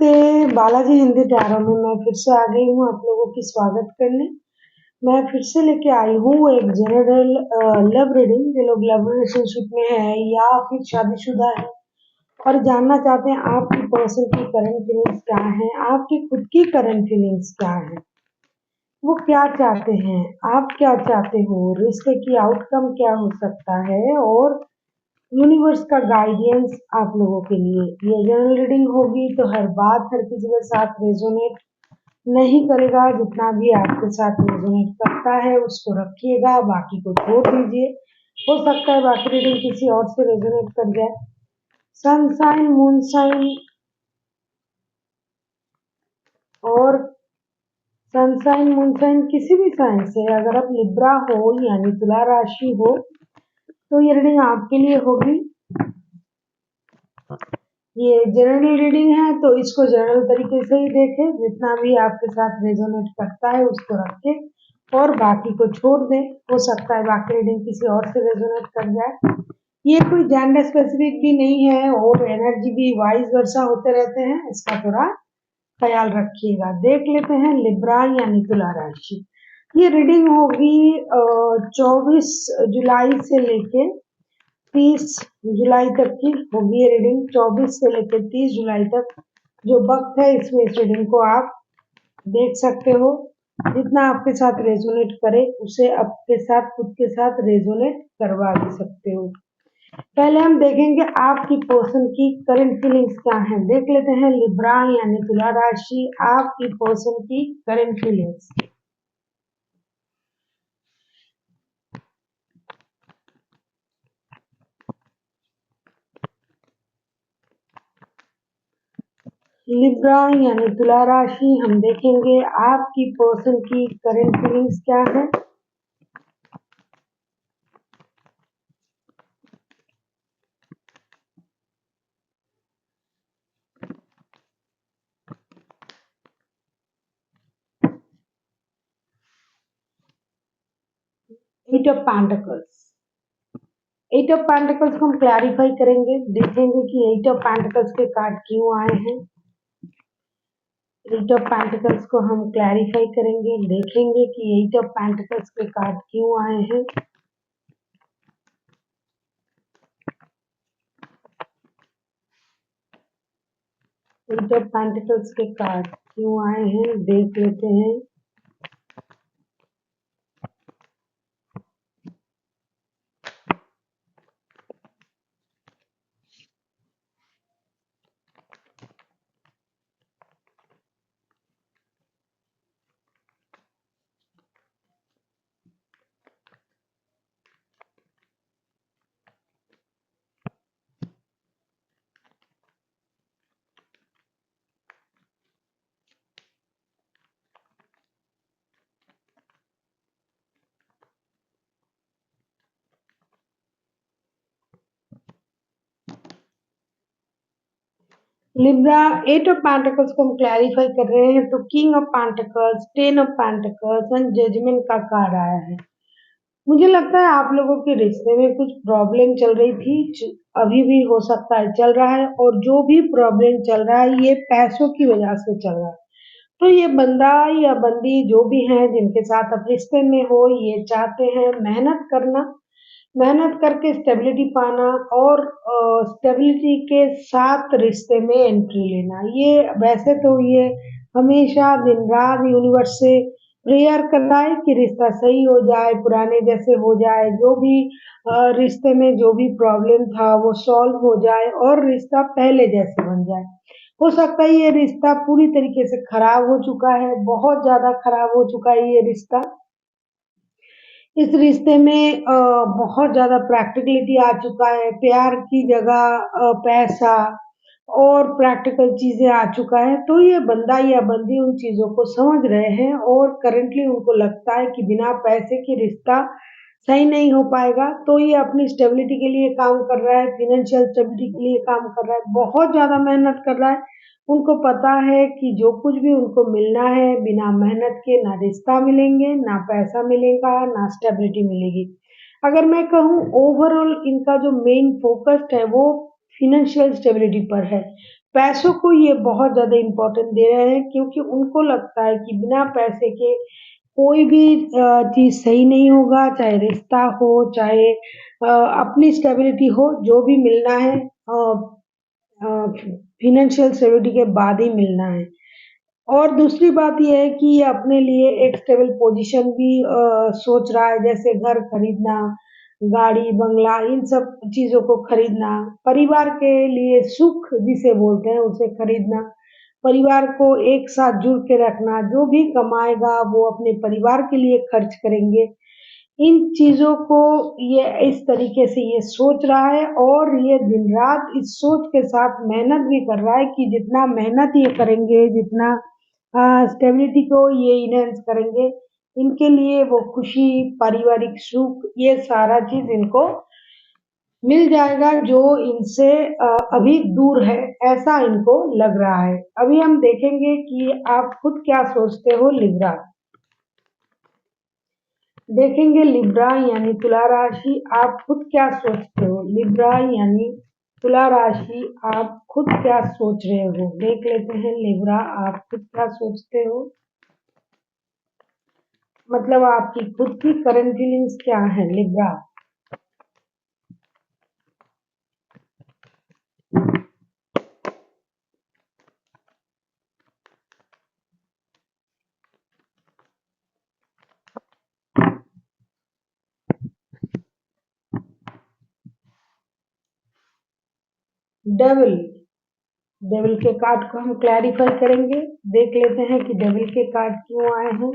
नमस्ते, बालाजी हिंदी टैरो में मैं फिर से आ गई हूँ आप लोगों की स्वागत करने। मैं फिर से लेके आई हूँ एक जनरल लव रीडिंग। जो लोग लव रिलेशनशिप में है या फिर शादीशुदा है और जानना चाहते हैं आपकी पर्सन की करंट फीलिंग्स क्या है, आपकी खुद की करंट फीलिंग्स क्या है, वो क्या चाहते हैं, आप क्या चाहते हो, रिश्ते की आउटकम क्या हो सकता है और यूनिवर्स का गाइडेंस आप लोगों के लिए। ये जनरल रीडिंग होगी तो हर बात हर किसी के साथ रेजोनेट नहीं करेगा। जितना भी आपके साथ रेजोनेट करता है उसको रखिएगा, बाकी को छोड़ दीजिए। हो सकता है बाकी रीडिंग किसी और से रेजोनेट कर जाए। सनसाइन, मूनसाइन और सनसाइन मूनसाइन किसी भी साइन से अगर आप लिब्रा हो यानी तुला राशि हो तो ये रीडिंग आपके लिए होगी। ये जनरल रीडिंग है तो इसको जनरल तरीके से ही देखें। जितना भी आपके साथ रेजोनेट करता है उसको रखें और बाकी को छोड़ दें। हो सकता है बाकी रीडिंग किसी और से रेजोनेट कर जाए। ये कोई जेंडर स्पेसिफिक भी नहीं है और एनर्जी भी वाइस वर्सा होते रहते हैं, इसका थोड़ा ख्याल रखिएगा। देख लेते हैं लिब्रा यानी तुला राशि। ये रीडिंग होगी 24 जुलाई से लेके 30 जुलाई तक की होगी। ये रीडिंग 24 से लेकर 30 जुलाई तक जो वक्त है इसमें इस रीडिंग को आप देख सकते हो। जितना आपके साथ रेजोनेट करे उसे आपके साथ खुद के साथ रेजोनेट करवा भी सकते हो। पहले हम देखेंगे आपकी पर्सन की करंट फीलिंग्स क्या है। देख लेते हैं लिब्रा यानी तुला राशि, आपकी पर्सन की करंट फीलिंग्स। लिब्रा यानी तुला राशि, हम देखेंगे आपकी पर्सन की करंट फीलिंग्स क्या है। Eight of pentacles, eight of pentacles को हम क्लैरिफाई करेंगे। देखेंगे कि एट ऑफ पेंटिकल्स के कार्ड क्यों आए हैं। एट ऑफ पेंटिकल्स को हम क्लैरिफाई करेंगे, देखेंगे कि एट ऑफ पेंटिकल्स के कार्ड क्यों आए हैं। एट ऑफ पेंटिकल्स के कार्ड क्यों आए हैं देख लेते हैं। लिब्रा, एट ऑफ पेंटिकल्स को हम क्लैरिफाई कर रहे हैं तो king of pentacles, ten of pentacles and judgement का कार्ड आया है। मुझे लगता है आप लोगों के रिश्ते में कुछ प्रॉब्लम चल रही थी, अभी भी हो सकता है चल रहा है, और जो भी प्रॉब्लम चल रहा है ये पैसों की वजह से चल रहा है। तो ये बंदा या बंदी जो भी हैं जिनके साथ आप रिश्ते में हो, ये चाहते हैं मेहनत करना, मेहनत करके स्टेबिलिटी पाना और स्टेबिलिटी के साथ रिश्ते में एंट्री लेना। ये वैसे तो ये हमेशा दिन रात यूनिवर्स से प्रेयर करता है कि रिश्ता सही हो जाए, पुराने जैसे हो जाए, जो भी रिश्ते में जो भी प्रॉब्लम था वो सॉल्व हो जाए और रिश्ता पहले जैसे बन जाए। हो सकता है ये रिश्ता पूरी तरीके से खराब हो चुका है, बहुत ज़्यादा खराब हो चुका है ये रिश्ता। इस रिश्ते में बहुत ज़्यादा प्रैक्टिकलिटी आ चुका है, प्यार की जगह पैसा और प्रैक्टिकल चीज़ें आ चुका है। तो ये बंदा या बंदी उन चीज़ों को समझ रहे हैं और करंटली उनको लगता है कि बिना पैसे के रिश्ता सही नहीं हो पाएगा। तो ये अपनी स्टेबिलिटी के लिए काम कर रहा है, फाइनेंशियल स्टेबिलिटी के लिए काम कर रहा है, बहुत ज़्यादा मेहनत कर रहा है। उनको पता है कि जो कुछ भी उनको मिलना है बिना मेहनत के ना रिश्ता मिलेंगे, ना पैसा मिलेगा, ना स्टेबिलिटी मिलेगी। अगर मैं कहूँ ओवरऑल इनका जो मेन फोकस्ड है वो फाइनेंशियल स्टेबिलिटी पर है। पैसों को ये बहुत ज़्यादा इम्पोर्टेंट दे रहे हैं क्योंकि उनको लगता है कि बिना पैसे के कोई भी चीज़ सही नहीं होगा, चाहे रिश्ता हो, चाहे अपनी स्टेबिलिटी हो, जो भी मिलना है फाइनेंशियल स्टेबिलिटी के बाद ही मिलना है। और दूसरी बात ये है कि ये अपने लिए एक स्टेबल पोजीशन भी सोच रहा है, जैसे घर खरीदना, गाड़ी, बंगला इन सब चीज़ों को खरीदना, परिवार के लिए सुख जिसे बोलते हैं उसे खरीदना, परिवार को एक साथ जुड़ के रखना, जो भी कमाएगा वो अपने परिवार के लिए खर्च करेंगे। इन चीज़ों को ये इस तरीके से ये सोच रहा है और ये दिन-रात इस सोच के साथ मेहनत भी कर रहा है कि जितना मेहनत ये करेंगे, जितना स्टेबिलिटी को ये इनहांस करेंगे, इनके लिए वो खुशी, पारिवारिक सुख ये सारा चीज़ इनको मिल जाएगा जो इनसे अभी दूर है, ऐसा इनको लग रहा है। अभी हम देखेंगे कि आप खुद क्या सोचते हो लिब्रा। देखेंगे लिब्रा यानी तुला राशि आप खुद क्या सोचते हो। लिब्रा यानी तुला राशि आप खुद क्या सोच रहे हो। देख लेते हैं लिब्रा आप खुद क्या सोचते हो, मतलब आपकी खुद की करंट फीलिंग्स क्या है लिब्रा। डेविल, डेविल के कार्ड को हम क्लैरिफाई करेंगे। देख लेते हैं कि डेविल के कार्ड क्यों आए हैं।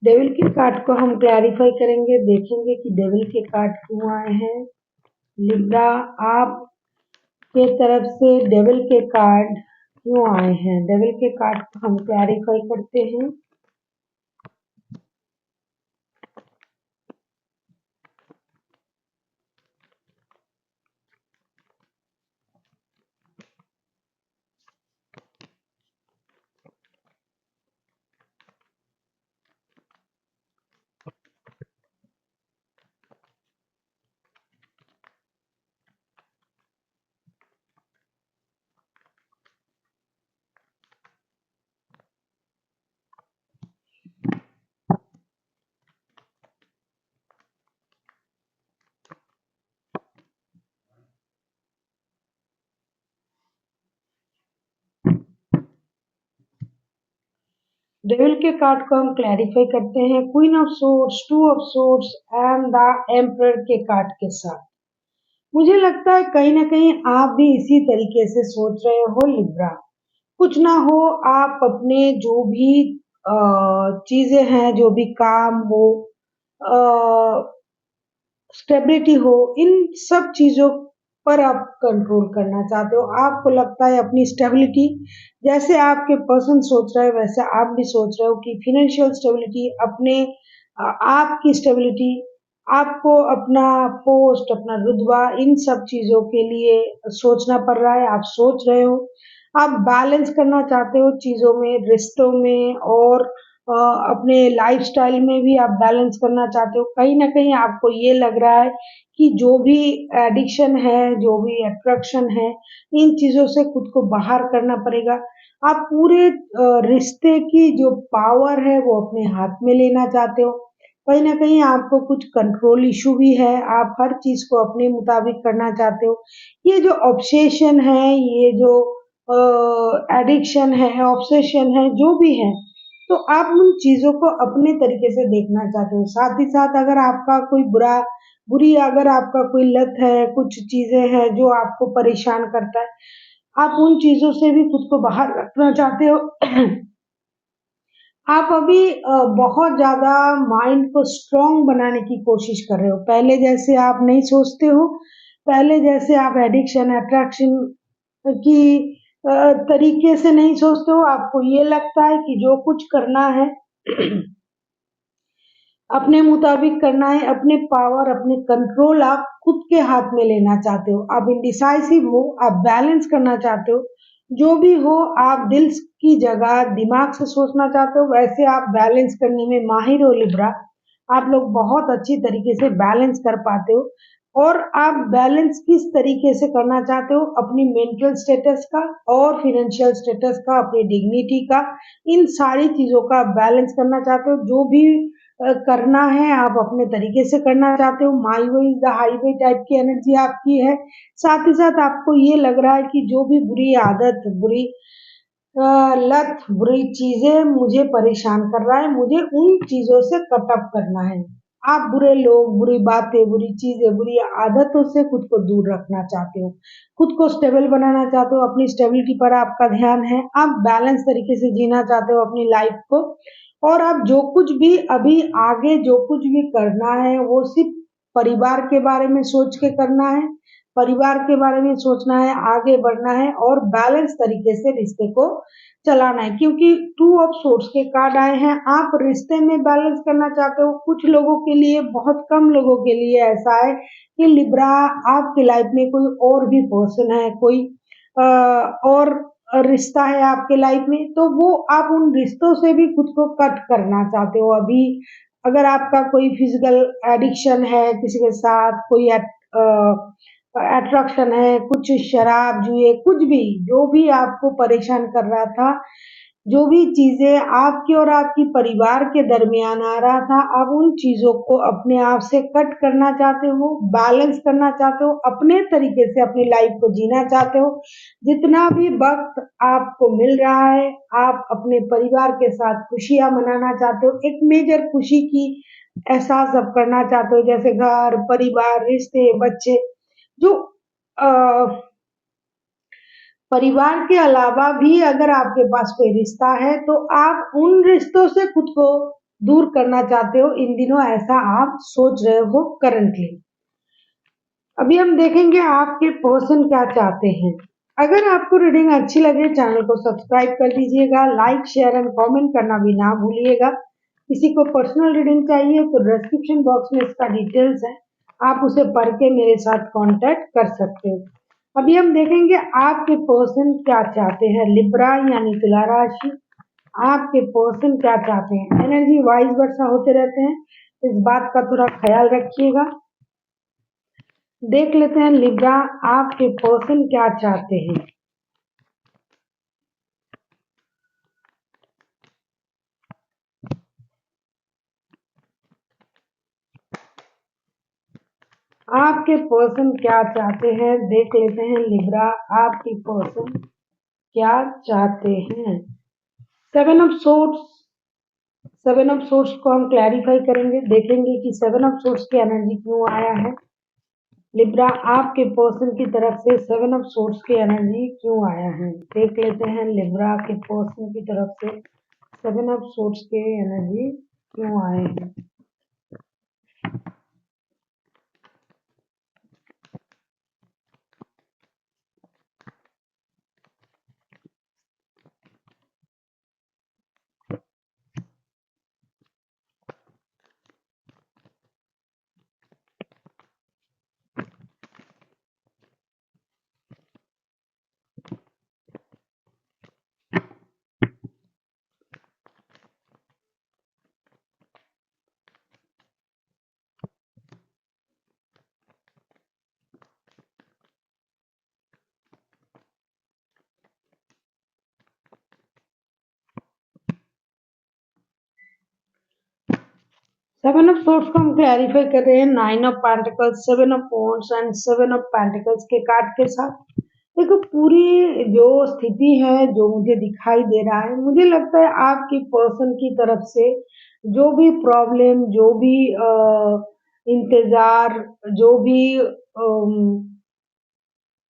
डेविल के कार्ड को हम क्लैरिफाई करेंगे, देखेंगे कि डेविल के कार्ड क्यों आए हैं। लिब्रा आप के तरफ से डेविल के कार्ड क्यों आए हैं। डेविल के कार्ड को हम क्लैरिफाई करते हैं। डेविल के कार्ड को हम क्लैरिफाई करते हैं queen of swords, two of swords and the emperor के कार्ड के साथ। मुझे लगता है कहीं ना कहीं आप भी इसी तरीके से सोच रहे हो लिब्रा। कुछ ना हो, आप अपने जो भी चीजें हैं, जो भी काम हो, स्टेबिलिटी हो, इन सब चीज़ों पर आप कंट्रोल करना चाहते हो। आपको लगता है अपनी स्टेबिलिटी, जैसे आपके पर्सन सोच रहे हैं वैसे आप भी सोच रहे हो कि फाइनेंशियल स्टेबिलिटी अपने आपकी स्टेबिलिटी, आपको अपना पोस्ट, अपना रुतबा इन सब चीज़ों के लिए सोचना पड़ रहा है। आप सोच रहे हो, आप बैलेंस करना चाहते हो चीज़ों में, रिश्तों में और अपने लाइफ़स्टाइल में भी आप बैलेंस करना चाहते हो। कहीं न कहीं आपको ये लग रहा है कि जो भी एडिक्शन है, जो भी अट्रैक्शन है, इन चीज़ों से खुद को बाहर करना पड़ेगा। आप पूरे रिश्ते की जो पावर है वो अपने हाथ में लेना चाहते हो। कहीं न कहीं आपको कुछ कंट्रोल इश्यू भी है, आप हर चीज़ को अपने मुताबिक करना चाहते हो। ये जो ऑब्सेशन है, ये जो एडिक्शन है, ऑब्सेशन है, जो भी है, तो आप उन चीज़ों को अपने तरीके से देखना चाहते हो। साथ ही साथ अगर आपका कोई बुरी अगर आपका कोई लत है, कुछ चीज़ें हैं जो आपको परेशान करता है, आप उन चीज़ों से भी खुद को बाहर रखना चाहते हो। आप अभी बहुत ज़्यादा माइंड को स्ट्रॉन्ग बनाने की कोशिश कर रहे हो। पहले जैसे आप नहीं सोचते हो, पहले जैसे आप एडिक्शन, अट्रैक्शन की तरीके से नहीं सोचते हो। आपको ये लगता है कि जो कुछ करना है अपने मुताबिक करना है, अपने पावर, अपने कंट्रोल आप खुद के हाथ में लेना चाहते हो। आप इंडिसाइसिव हो, आप बैलेंस करना चाहते हो। जो भी हो, आप दिल की जगह दिमाग से सोचना चाहते हो, वैसे आप बैलेंस करने में माहिर हो लिब्रा। आप लोग बहुत अच्छी तरीके से बैलेंस कर पाते हो। और आप बैलेंस किस तरीके से करना चाहते हो, अपनी मेंटल स्टेटस का और फाइनेंशियल स्टेटस का, अपनी डिग्निटी का, इन सारी चीजों का बैलेंस करना चाहते हो। जो भी करना है आप अपने तरीके से करना चाहते हो। My way is the highway type की एनर्जी आपकी है। साथ ही साथ आपको ये लग रहा है कि जो भी बुरी आदत, बुरी लत, बुरी चीजें मुझे परेशान कर रहा है, मुझे उन चीजों से कट ऑफ करना है। आप बुरे लोग, बुरी बातें, बुरी चीजें, बुरी आदतों से खुद को दूर रखना चाहते हो, खुद को स्टेबल बनाना चाहते हो, अपनी स्टेबिलिटी पर आपका ध्यान है। आप बैलेंस तरीके से जीना चाहते हो अपनी लाइफ को। और आप जो कुछ भी अभी आगे जो कुछ भी करना है वो सिर्फ परिवार के बारे में सोच के करना है, परिवार के बारे में सोचना है, आगे बढ़ना है और बैलेंस तरीके से रिश्ते को चलाना है। क्योंकि टू ऑफ सोर्स के कार्ड आए हैं, आप रिश्ते में बैलेंस करना चाहते हो। कुछ लोगों के लिए, बहुत कम लोगों के लिए ऐसा है कि लिब्रा, आपकी लाइफ में कोई और भी पर्सन है, कोई और रिश्ता है आपके लाइफ में, तो वो आप उन रिश्तों से भी खुद को कट करना चाहते हो अभी। अगर आपका कोई फिजिकल एडिक्शन है किसी के साथ, कोई अट्रैक्शन है, कुछ शराब, जुए, कुछ भी, जो भी आपको परेशान कर रहा था, जो भी चीजें आपके और आपकी परिवार के दरमियान आ रहा था, आप उन चीजों को अपने आप से कट करना चाहते हो, बैलेंस करना चाहते हो, अपने तरीके से अपनी लाइफ को जीना चाहते हो। जितना भी वक्त आपको मिल रहा है, आप अपने परिवार के साथ खुशियां मनाना चाहते हो, एक मेजर खुशी की एहसास अब करना चाहते हो, जैसे घर, परिवार, रिश्ते, बच्चे, जो अ, परिवार के अलावा भी अगर आपके पास कोई रिश्ता है तो आप उन रिश्तों से खुद को दूर करना चाहते हो। इन दिनों ऐसा आप सोच रहे हो करंटली। अभी हम देखेंगे आपके पर्सन क्या चाहते हैं। अगर आपको रीडिंग अच्छी लगे, चैनल को सब्सक्राइब कर दीजिएगा, लाइक, शेयर एंड कमेंट करना भी ना भूलिएगा। किसी को पर्सनल रीडिंग चाहिए तो डिस्क्रिप्शन बॉक्स में इसका डिटेल्स है, आप उसे पढ़ के मेरे साथ कांटेक्ट कर सकते हो। अभी हम देखेंगे आपके पर्सन क्या चाहते हैं। लिब्रा यानी तुला राशि, आपके पर्सन क्या चाहते हैं। एनर्जी वाइज वर्षा होते रहते हैं, इस बात का थोड़ा ख्याल रखिएगा। देख लेते हैं लिब्रा, आपके पर्सन क्या चाहते हैं। आपके पर्सन क्या चाहते हैं, देख लेते हैं लिब्रा, आपके पर्सन क्या चाहते हैं। Seven of swords, seven of swords को हम क्लैरिफाई करेंगे, देखेंगे कि सेवन ऑफ सोर्ड्स की एनर्जी क्यों आया है। लिब्रा, आपके पर्सन की तरफ से सेवन ऑफ सोर्ड्स की एनर्जी क्यों आया है। देख लेते हैं लिब्रा के पर्सन की तरफ से सेवन ऑफ सोर्ड्स के एनर्जी क्यों आए हैं। सेवन ऑफ सोर्ड्स को हम क्लैरिफाई कर रहे हैं nine of pentacles, seven of wands and seven of pentacles के कार्ड के साथ। देखो, पूरी जो स्थिति है, जो मुझे दिखाई दे रहा है, मुझे लगता है आपकी पर्सन की तरफ से जो भी प्रॉब्लम, जो भी इंतजार, जो भी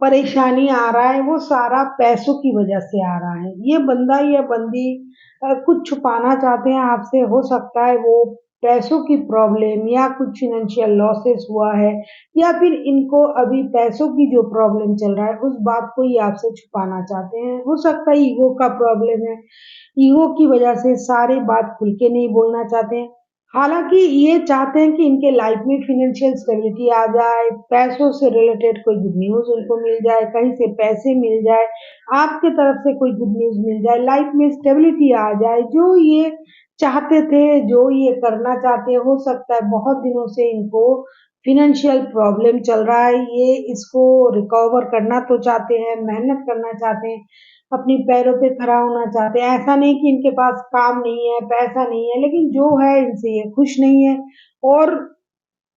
परेशानी आ रहा है, वो सारा पैसों की वजह से आ रहा है। ये बंदा या बंदी कुछ छुपाना चाहते हैं आपसे। हो सकता है वो पैसों की प्रॉब्लम या कुछ फाइनेंशियल लॉसेस हुआ है, या फिर इनको अभी पैसों की जो प्रॉब्लम चल रहा है उस बात को ही आपसे छुपाना चाहते हैं। हो सकता है ईगो का प्रॉब्लम है, ईगो की वजह से सारी बात खुल के नहीं बोलना चाहते हैं। हालाँकि ये चाहते हैं कि इनके लाइफ में फाइनेंशियल स्टेबिलिटी आ जाए, पैसों से रिलेटेड कोई गुड न्यूज़ उनको मिल जाए, कहीं से पैसे मिल जाए, आपके तरफ से कोई गुड न्यूज़ मिल जाए, लाइफ में स्टेबिलिटी आ जाए। जो ये चाहते थे, जो ये करना चाहते हैं, हो सकता है बहुत दिनों से इनको फ़ाइनेंशियल प्रॉब्लम चल रहा है, ये इसको रिकवर करना तो चाहते हैं, मेहनत करना चाहते हैं, अपने पैरों पे खड़ा होना चाहते हैं। ऐसा नहीं कि इनके पास काम नहीं है, पैसा नहीं है, लेकिन जो है इनसे ये खुश नहीं है और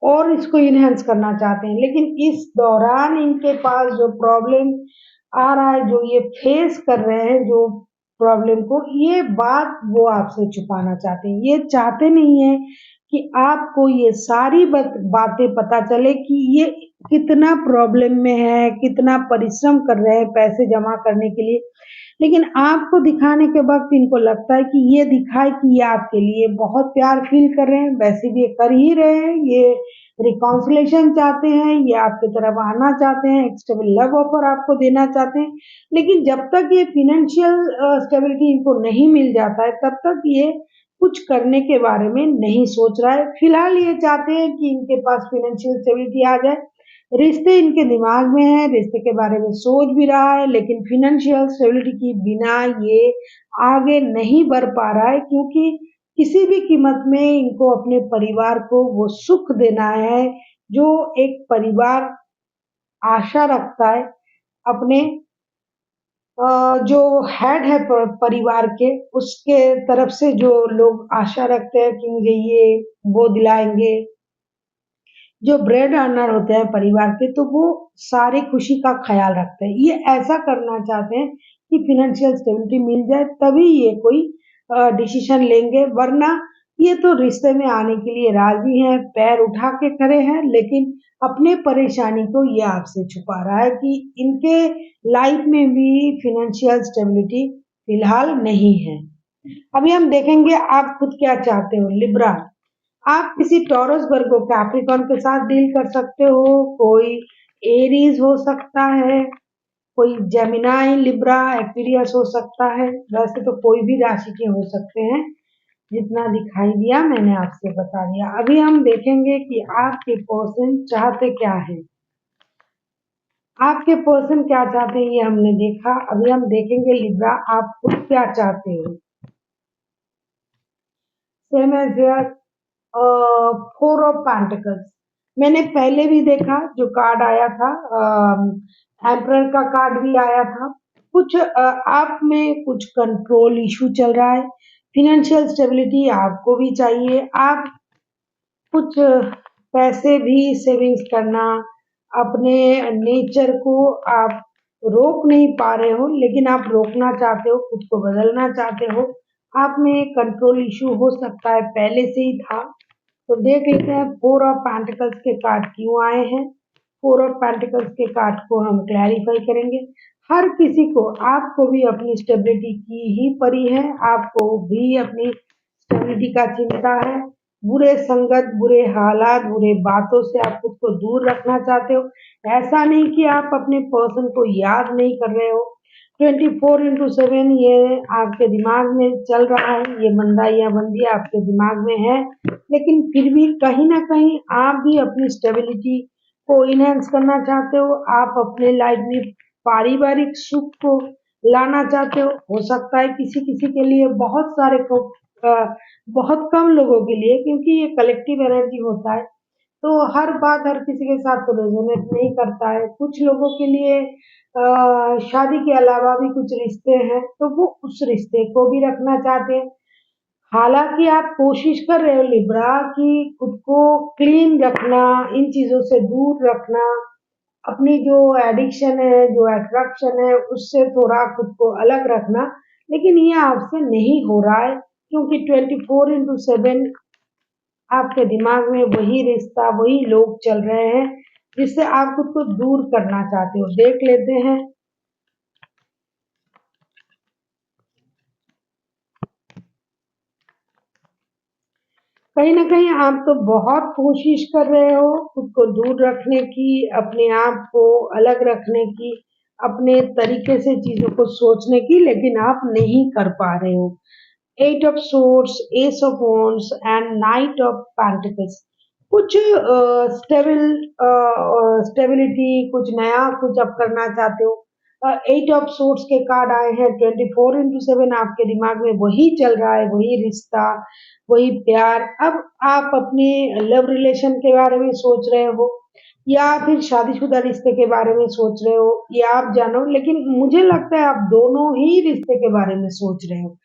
और इसको इन्हांस करना चाहते हैं। लेकिन इस दौरान इनके पास जो प्रॉब्लम आ रहा है, जो ये फेस कर रहे हैं, जो प्रॉब्लम को, ये बात वो आपसे छुपाना चाहते हैं। ये चाहते नहीं है कि आपको ये सारी बातें पता चले कि ये कितना प्रॉब्लम में है, कितना परिश्रम कर रहे हैं पैसे जमा करने के लिए। लेकिन आपको दिखाने के वक़्त इनको लगता है कि ये दिखाए कि ये आपके लिए बहुत प्यार फ़ील कर रहे हैं, वैसे भी ये कर ही रहे हैं, ये रिकॉन्सिलेशन चाहते हैं, ये आपकी तरफ आना चाहते हैं, एक स्टेबल लव ऑफ़र आपको देना चाहते हैं। लेकिन जब तक ये फ़ाइनेंशियल स्टेबिलिटी इनको नहीं मिल जाता है, तब तक ये कुछ करने के बारे में नहीं सोच रहा है। फ़िलहाल ये चाहते हैं कि इनके पास फ़ाइनेंशियल स्टेबिलिटी आ जाए, रिश्ते इनके दिमाग में है, रिश्ते के बारे में सोच भी रहा है, लेकिन फ़ाइनेंशियल स्टेबिलिटी के बिना ये आगे नहीं बढ़ पा रहा है, क्योंकि किसी भी कीमत में इनको अपने परिवार को वो सुख देना है, जो एक परिवार आशा रखता है अपने जो हेड है परिवार के, उसके तरफ से जो लोग आशा रखते हैं कि मुझे ये वो दिलाएँगे, जो ब्रेड अर्नर होते हैं परिवार के, तो वो सारी खुशी का ख़्याल रखते हैं। ये ऐसा करना चाहते हैं कि फ़ाइनेंशियल स्टेबिलिटी मिल जाए, तभी ये कोई डिसीज़न लेंगे, वरना ये तो रिश्ते में आने के लिए राज़ी हैं, पैर उठा के खड़े हैं, लेकिन अपने परेशानी को ये आपसे छुपा रहा है कि इनके लाइफ़ में भी फ़ाइनेंशियल स्टेबिलिटी फ़िलहाल नहीं है। अभी हम देखेंगे आप खुद क्या चाहते हो, लिब्रा। आप किसी टॉरस वर्गो कैप्रिकॉर्न के साथ डील कर सकते हो, कोई एरीज हो सकता है, कोई जेमिनाई, लिब्रा, एक्वेरियस हो सकता है। वैसे तो कोई भी राशि के हो सकते हैं, जितना दिखाई दिया मैंने आपसे बता दिया। अभी हम देखेंगे कि आपके पर्सन चाहते क्या है। आपके पर्सन क्या चाहते हैं ये हमने देखा, अभी हम देखेंगे लिब्रा आप खुद क्या चाहते हो। Same as here, four of pentacles मैंने पहले भी देखा, जो कार्ड आया था, एम्परर का कार्ड भी आया था। कुछ आप में कुछ कंट्रोल इशू चल रहा है, फिनेंशियल स्टेबिलिटी आपको भी चाहिए। आप कुछ पैसे भी सेविंग्स करना, अपने नेचर को आप रोक नहीं पा रहे हो, लेकिन आप रोकना चाहते हो, खुद को बदलना चाहते हो। आप में कंट्रोल इशू हो सकता है, पहले से ही था। तो देख लेते हैं फोर ऑफ पेंटिकल्स के कार्ड क्यों आए हैं। फोर ऑफ पेंटिकल्स के कार्ड को हम क्लैरिफाई करेंगे। हर किसी को, आपको भी अपनी स्टेबिलिटी की ही पड़ी है, आपको भी अपनी स्टेबिलिटी का चिंता है। बुरे संगत, बुरे हालात, बुरे बातों से आप खुद को दूर रखना चाहते हो। ऐसा नहीं कि आप अपने पर्सन को याद नहीं कर रहे हो। 24/7 ये आपके दिमाग में चल रहा है, ये मंदा या मंदी आपके दिमाग में है, लेकिन फिर भी कहीं ना कहीं आप भी अपनी स्टेबिलिटी को इनहेंस करना चाहते हो। आप अपने लाइफ में पारिवारिक सुख को लाना चाहते हो सकता है किसी किसी के लिए, बहुत सारे को, बहुत कम लोगों के लिए, क्योंकि ये कलेक्टिव एनर्जी होता है, तो हर बात हर किसी के साथ तो रेजोनेट नहीं करता है। कुछ लोगों के लिए शादी के अलावा भी कुछ रिश्ते हैं, तो वो उस रिश्ते को भी रखना चाहते हैं। हालांकि आप कोशिश कर रहे हो लिब्रा कि खुद को क्लीन रखना, इन चीजों से दूर रखना, अपनी जो एडिक्शन है, जो अट्रैक्शन है, उससे थोड़ा खुद को अलग रखना, लेकिन ये आपसे नहीं हो रहा है, क्योंकि 24/7 आपके दिमाग में वही रिश्ता, वही लोग चल रहे हैं, जिससे आप खुद को दूर करना चाहते हो। देख लेते हैं। कहीं न कहीं आप तो बहुत कोशिश कर रहे हो खुद को दूर रखने की, अपने आप को अलग रखने की, अपने तरीके से चीज़ों को सोचने की, लेकिन आप नहीं कर पा रहे हो। Eight of swords, ace of wands and knight of pentacles. कुछ स्टेबिलिटी, कुछ नया कुछ आप करना चाहते हो। एट ऑफ सोर्ड्स के कार्ड आए हैं, 24/7 आपके दिमाग में वही चल रहा है, वही रिश्ता, वही प्यार। अब आप अपने लव रिलेशन के बारे में सोच रहे हो या फिर शादीशुदा रिश्ते के बारे में सोच रहे हो या आप जानो, लेकिन मुझे लगता है आप दोनों ही रिश्ते के बारे में सोच रहे हो।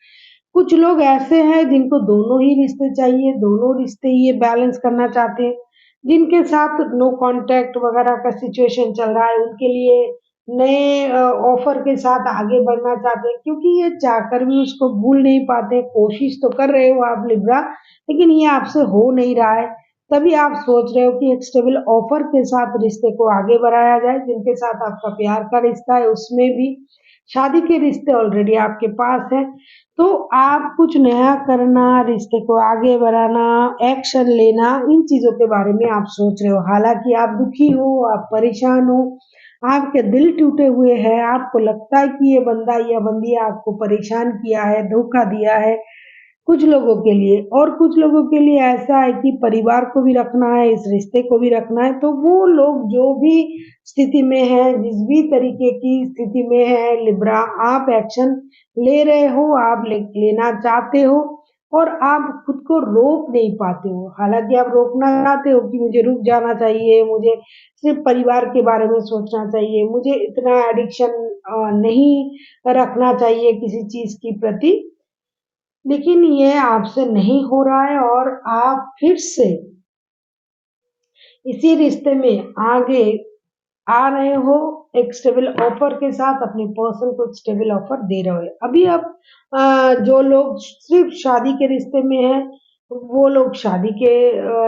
कुछ लोग ऐसे हैं जिनको दोनों ही रिश्ते चाहिए, दोनों रिश्ते ये बैलेंस करना चाहते हैं, जिनके साथ नो कॉन्टैक्ट वगैरह का सिचुएशन चल रहा है, उनके लिए नए ऑफर के साथ आगे बढ़ना चाहते हैं, क्योंकि ये चाहकर भी उसको भूल नहीं पाते। कोशिश तो कर रहे हो आप लिब्रा, लेकिन ये आपसे हो नहीं रहा है। तभी आप सोच रहे हो कि एक स्टेबल ऑफर के साथ रिश्ते को आगे बढ़ाया जाए। जिनके साथ आपका प्यार का रिश्ता है उसमें भी शादी के रिश्ते ऑलरेडी आपके पास है, तो आप कुछ नया करना, रिश्ते को आगे बढ़ाना, एक्शन लेना, इन चीज़ों के बारे में आप सोच रहे हो। हालाँकि आप दुखी हो, आप परेशान हो, आपके दिल टूटे हुए हैं, आपको लगता है कि ये बंदा या बंदी आपको परेशान किया है, धोखा दिया है, कुछ लोगों के लिए। और कुछ लोगों के लिए ऐसा है कि परिवार को भी रखना है, इस रिश्ते को भी रखना है, तो वो लोग जो भी स्थिति में हैं, जिस भी तरीके की स्थिति में है लिब्रा, आप एक्शन ले रहे हो, आप लेना चाहते हो और आप खुद को रोक नहीं पाते हो। हालाँकि आप रोकना चाहते हो कि मुझे रुक जाना चाहिए, मुझे सिर्फ़ परिवार के बारे में सोचना चाहिए, मुझे इतना एडिक्शन नहीं रखना चाहिए किसी चीज़ के प्रति, लेकिन ये आपसे नहीं हो रहा है और आप फिर से इसी रिश्ते में आगे आ रहे हो, एक स्टेबल ऑफर के साथ अपने पर्सन को एक स्टेबल ऑफर दे रहे हो। अभी आप जो लोग सिर्फ शादी के रिश्ते में हैं, वो लोग शादी के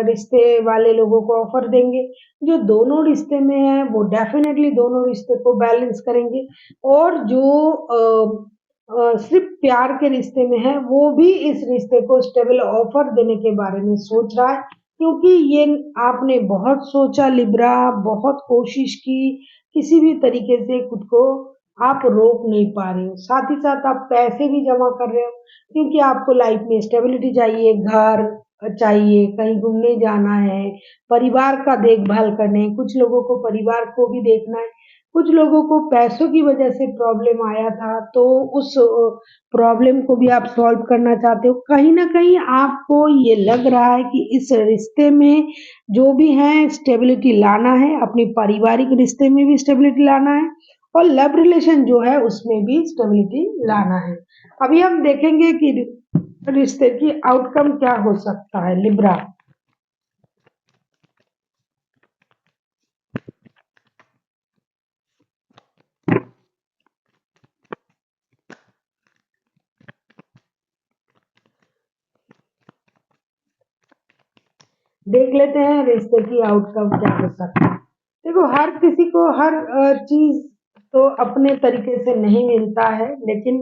रिश्ते वाले लोगों को ऑफर देंगे। जो दोनों रिश्ते में हैं, वो डेफिनेटली दोनों रिश्ते को बैलेंस करेंगे। और जो सिर्फ प्यार के रिश्ते में है, वो भी इस रिश्ते को स्टेबल ऑफर देने के बारे में सोच रहा है, क्योंकि ये आपने बहुत सोचा लिब्रा, बहुत कोशिश की, किसी भी तरीके से खुद को आप रोक नहीं पा रहे हो। साथ ही साथ आप पैसे भी जमा कर रहे हो, क्योंकि आपको लाइफ में स्टेबिलिटी चाहिए, घर चाहिए, कहीं घूमने जाना है, परिवार का देखभाल करने है, कुछ लोगों को परिवार को भी देखना है, कुछ लोगों को पैसों की वजह से प्रॉब्लम आया था, तो उस प्रॉब्लम को भी आप सॉल्व करना चाहते हो। कहीं न कहीं आपको ये लग रहा है कि इस रिश्ते में जो भी है स्टेबिलिटी लाना है, अपने पारिवारिक रिश्ते में भी स्टेबिलिटी लाना है और लव रिलेशन जो है उसमें भी स्टेबिलिटी लाना है। अभी हम देखेंगे कि रिश्ते की आउटकम क्या हो सकता है लिब्रा। देख लेते हैं रिश्ते की आउटकम क्या हो सकता है। देखो, हर किसी को हर चीज़ तो अपने तरीके से नहीं मिलता है, लेकिन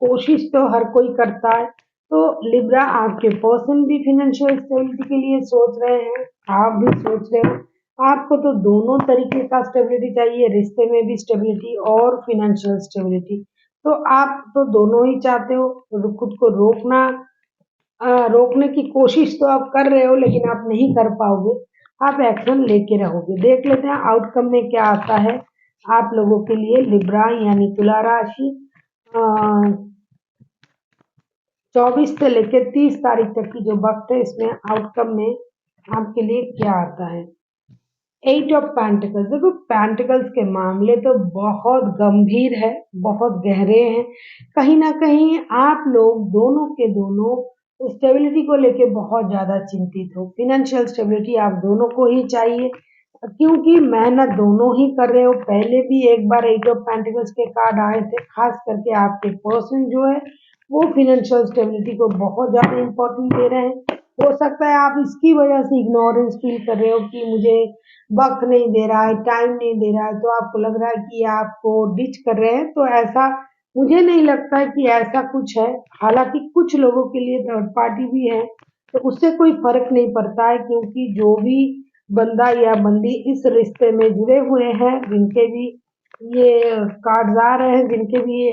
कोशिश तो हर कोई करता है। तो लिब्रा, आपके पर्सन भी फाइनेंशियल स्टेबिलिटी के लिए सोच रहे हैं, आप भी सोच रहे हो। आपको तो दोनों तरीके का स्टेबिलिटी चाहिए, रिश्ते में भी स्टेबिलिटी और फाइनेंशियल स्टेबिलिटी। तो आप तो दोनों ही चाहते हो, खुद को रोकने की कोशिश तो आप कर रहे हो, लेकिन आप नहीं कर पाओगे, आप एक्शन लेके रहोगे। देख लेते हैं आउटकम में क्या आता है आप लोगों के लिए लिब्रा यानी तुला राशि। 24 से लेकर 30 तारीख तक की जो वक्त है, इसमें आउटकम में आपके लिए क्या आता है। 8 ऑफ पेंटिकल्स, देखो पेंटिकल्स के मामले तो बहुत गंभीर है, बहुत गहरे हैं। कहीं ना कहीं आप लोग दोनों के दोनों स्टेबिलिटी को लेके बहुत ज्यादा चिंतित हो। फाइनेंशियल स्टेबिलिटी आप दोनों को ही चाहिए, क्योंकि मेहनत दोनों ही कर रहे हो। पहले भी एक बार 8 ऑफ पेंटिकल्स के कार्ड आए थे, खास करके आपके पर्सन जो है वो फाइनेंशियल स्टेबिलिटी को बहुत ज्यादा इम्पोर्टेंट दे रहे हैं। हो सकता है आप इसकी वजह से इग्नोरेंस फील कर रहे हो कि मुझे वक्त नहीं दे रहा है, टाइम नहीं दे रहा है, तो आपको लग रहा है कि आपको डिच कर रहे हैं। तो ऐसा मुझे नहीं लगता है कि ऐसा कुछ है। हालांकि कुछ लोगों के लिए थर्ड पार्टी भी है, तो उससे कोई फर्क नहीं पड़ता है, क्योंकि जो भी बंदा या बंदी इस रिश्ते में जुड़े हुए हैं, जिनके भी ये कार्ड्स आ रहे हैं, जिनके भी ये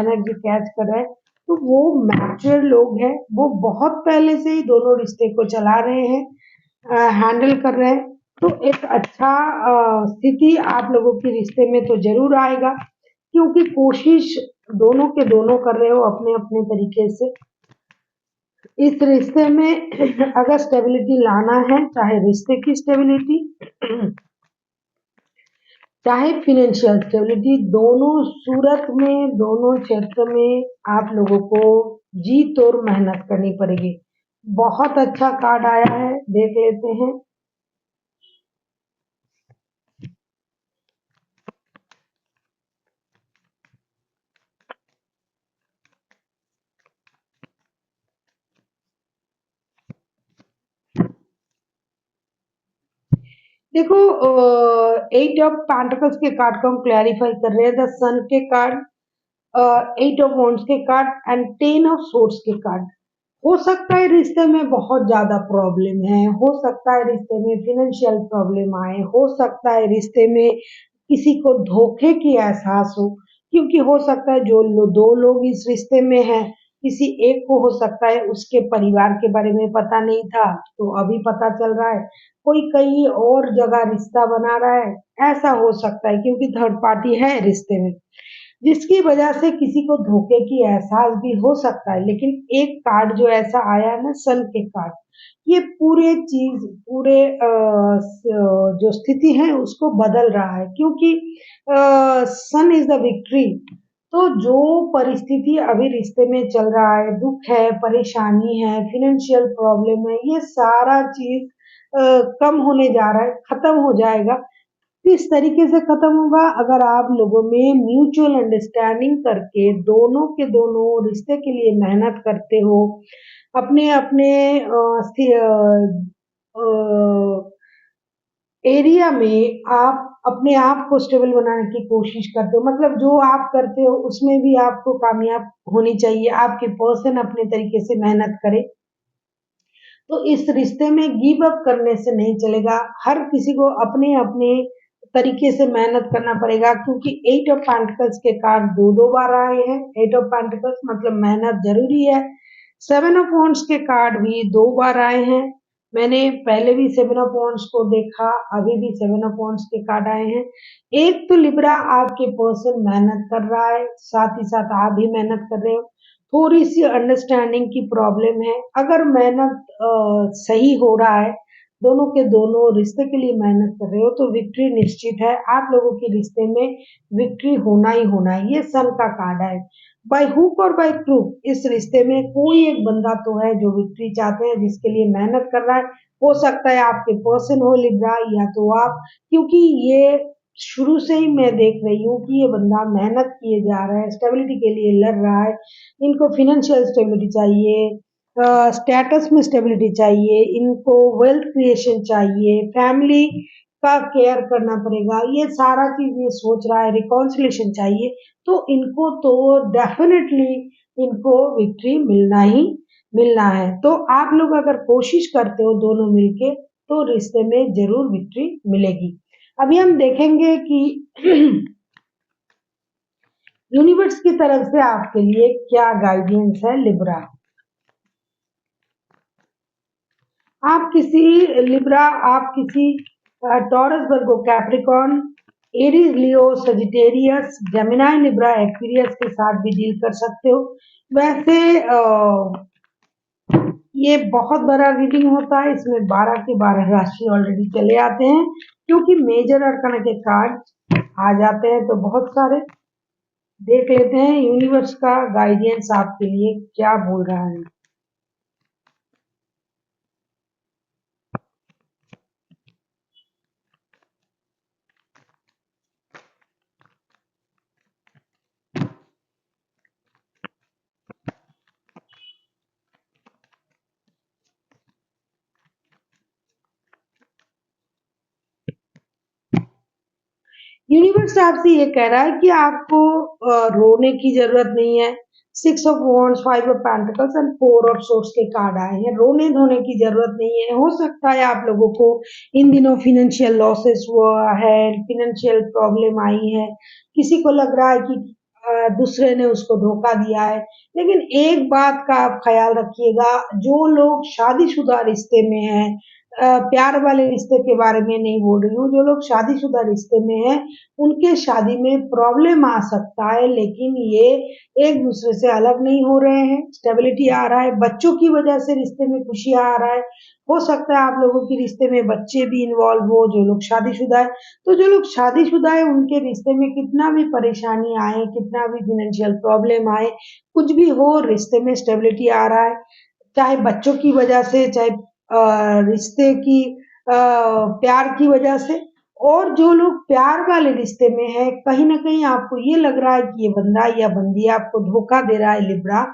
एनर्जी कैच कर रहे हैं, तो वो मैच्योर लोग हैं। वो बहुत पहले से ही दोनों रिश्ते को चला रहे हैं, हैंडल कर रहे हैं। तो एक अच्छा स्थिति आप लोगों के रिश्ते में तो ज़रूर आएगा। क्योंकि कोशिश दोनों के दोनों कर रहे हो अपने अपने तरीके से। इस रिश्ते में अगर स्टेबिलिटी लाना है, चाहे रिश्ते की स्टेबिलिटी चाहे फिनेंशियल स्टेबिलिटी, दोनों सूरत में, दोनों क्षेत्र में आप लोगों को जी तोड़ मेहनत करनी पड़ेगी। बहुत अच्छा कार्ड आया है, देख लेते हैं। देखो, 8 ऑफ पेंटिकल्स के कार्ड को हम क्लैरिफाई कर रहे हैं। द सन के कार्ड, 8 ऑफ वॉन्ड्स के कार्ड एंड 10 ऑफ सोर्ड्स के कार्ड। हो सकता है रिश्ते में बहुत ज्यादा प्रॉब्लम है, हो सकता है रिश्ते में फाइनेंशियल प्रॉब्लम आए, हो सकता है रिश्ते में किसी को धोखे की एहसास हो, क्योंकि हो सकता है जो दो लोग इस रिश्ते में हैं, किसी एक को हो सकता है उसके परिवार के बारे में पता नहीं था, तो अभी पता चल रहा है। कोई कहीं और जगह रिश्ता बना रहा है, ऐसा हो सकता है, क्योंकि थर्ड पार्टी है रिश्ते में, जिसकी वजह से किसी को धोखे की एहसास भी हो सकता है। लेकिन एक कार्ड जो ऐसा आया है ना, सन के कार्ड, ये पूरे चीज, पूरे जो स्थिति है उसको बदल रहा है, क्योंकि सन इज द विक्ट्री। तो जो परिस्थिति अभी रिश्ते में चल रहा है, दुख है, परेशानी है, फिनेंशियल प्रॉब्लम है, ये सारा चीज कम होने जा रहा है, खत्म हो जाएगा। किस तरीके से खत्म होगा? अगर आप लोगों में म्यूचुअल अंडरस्टैंडिंग करके दोनों के दोनों रिश्ते के लिए मेहनत करते हो, अपने अपने एरिया में आप अपने आप को स्टेबल बनाने की कोशिश करते हो, मतलब जो आप करते हो उसमें भी आपको कामयाब होनी चाहिए, आपके पर्सन अपने तरीके से मेहनत करे। तो इस रिश्ते में गिव अप करने से नहीं चलेगा, हर किसी को अपने अपने तरीके से मेहनत करना पड़ेगा, क्योंकि 8 ऑफ पेंटिकल्स के कार्ड दो दो बार आए हैं। 8 ऑफ पेंटिकल्स मतलब मेहनत जरूरी है। 7 ऑफ वॉन्ड्स के कार्ड भी दो बार आए हैं। मैंने पहले भी 7 ऑफ वॉन्ड्स को देखा, अभी भी 7 ऑफ वॉन्ड्स के कार्ड आए हैं। एक तो लिब्रा, आपके पर्सन मेहनत कर रहा है, साथ ही साथ आप भी मेहनत कर रहे हो। थोड़ी सी अंडरस्टैंडिंग की प्रॉब्लम है। अगर मेहनत सही हो रहा है, दोनों के दोनों रिश्ते के लिए मेहनत कर रहे हो, तो विक्ट्री निश्चित है। आप लोगों के रिश्ते में विक्ट्री होना ही होना है। ये सन का कार्ड है। बाय हुक और बाय क्रूक इस रिश्ते में कोई एक बंदा तो है जो विक्ट्री चाहते हैं, जिसके लिए मेहनत कर रहा है। हो सकता है आपके पर्सन हो लिब्रा, या तो आप, क्योंकि ये शुरू से ही मैं देख रही हूँ कि ये बंदा मेहनत किए जा रहा है, स्टेबिलिटी के लिए लड़ रहा है। इनको फाइनेंशियल स्टेबिलिटी चाहिए, स्टेटस में स्टेबिलिटी चाहिए, इनको वेल्थ क्रिएशन चाहिए, फैमिली का केयर करना पड़ेगा, ये सारा चीज ये सोच रहा है, रिकॉन्सिलेशन चाहिए। तो इनको तो डेफिनेटली इनको विक्ट्री मिलना ही मिलना है। तो आप लोग अगर कोशिश करते हो दोनों मिलके, तो रिश्ते में जरूर विक्ट्री मिलेगी। अभी हम देखेंगे कि यूनिवर्स की तरफ से आपके लिए क्या गाइडेंस है लिब्रा। आप किसी लिब्रा, आप किसी टॉरस, वर्गो, कैप्रिकॉर्न, एरीज, लियो, सजिटेरियस, जेमिनाई, लिब्रा, एक्वेरियस के साथ भी डील कर सकते हो। वैसे ये बहुत बड़ा रीडिंग होता है, इसमें 12 के 12 राशि ऑलरेडी चले आते हैं, क्योंकि मेजर अरकाना के कार्ड आ जाते हैं तो बहुत सारे। देख लेते हैं यूनिवर्स का गाइडेंस आपके लिए क्या बोल रहा है। यूनिवर्स आपसे ये कह रहा है कि आपको रोने की जरूरत नहीं है। 6 of wands, 5 of pentacles and 4 of source के कार्ड आए हैं। रोने धोने की जरूरत नहीं है। हो सकता है आप लोगों को इन दिनों फिनेंशियल लॉसेस हुआ है, फिनेंशियल प्रॉब्लम आई है, किसी को लग रहा है कि दूसरे ने उसको धोखा दिया है। लेकिन एक बात का आप ख्याल रखिएगा, जो लोग शादीशुदा रिश्ते में हैं, प्यार वाले रिश्ते के बारे में नहीं बोल रही हूँ। जो लोग शादीशुदा रिश्ते में हैं, उनके शादी में प्रॉब्लम आ सकता है, लेकिन ये एक दूसरे से अलग नहीं हो रहे हैं, स्टेबिलिटी आ रहा है, बच्चों की वजह से रिश्ते में खुशियाँ आ रहा है। हो सकता है आप लोगों के रिश्ते में बच्चे भी इन्वॉल्व हो, जो लोग शादीशुदा है। तो जो लोग शादीशुदा है, उनके रिश्ते में कितना भी परेशानी आए, कितना भी फाइनेंशियल प्रॉब्लम आए, कुछ भी हो, रिश्ते में स्टेबिलिटी आ रहा है। चाहे बच्चों की वजह से, चाहे रिश्ते की प्यार की वजह से। और जो लोग प्यार वाले रिश्ते में हैं, कहीं न कहीं आपको ये लग रहा है कि ये बंदा या बंदी आपको धोखा दे रहा है, लिब्रा,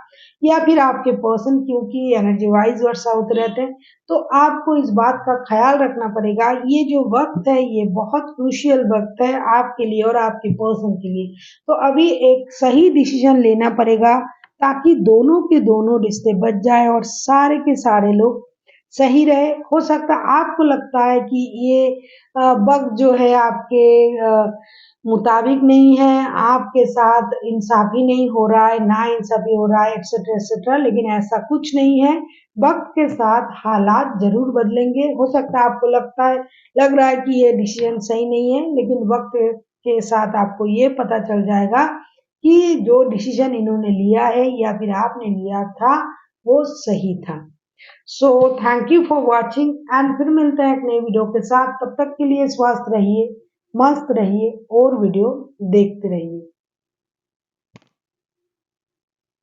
या फिर आपके पर्सन, क्योंकि एनर्जी वाइज़ वर्सा होते रहते हैं, तो आपको इस बात का ख़्याल रखना पड़ेगा। ये जो वक़्त है, ये बहुत क्रूशियल वक़्त है आपके लिए और आपके पर्सन के लिए। तो अभी एक सही डिसीज़न लेना पड़ेगा, ताकि दोनों के दोनों रिश्ते बच जाए और सारे के सारे लोग सही रहे। हो सकता है आपको लगता है कि ये वक़्त जो है आपके मुताबिक नहीं है, आपके साथ इंसाफ़ी नहीं हो रहा है, नाइंसाफ़ी हो रहा है, एटसेट्रा एटसेट्रा, लेकिन ऐसा कुछ नहीं है। वक़्त के साथ हालात ज़रूर बदलेंगे। हो सकता है आपको लग रहा है कि ये डिसीज़न सही नहीं है, लेकिन वक़्त के साथ आपको ये पता चल जाएगा कि जो डिसीज़न इन्होंने लिया है या फिर आपने लिया था, वो सही था। So thank you for watching, and फिर मिलते हैं एक नई वीडियो के साथ। तब तक के लिए स्वस्थ रहिए, मस्त रहिए और वीडियो देखते रहिए।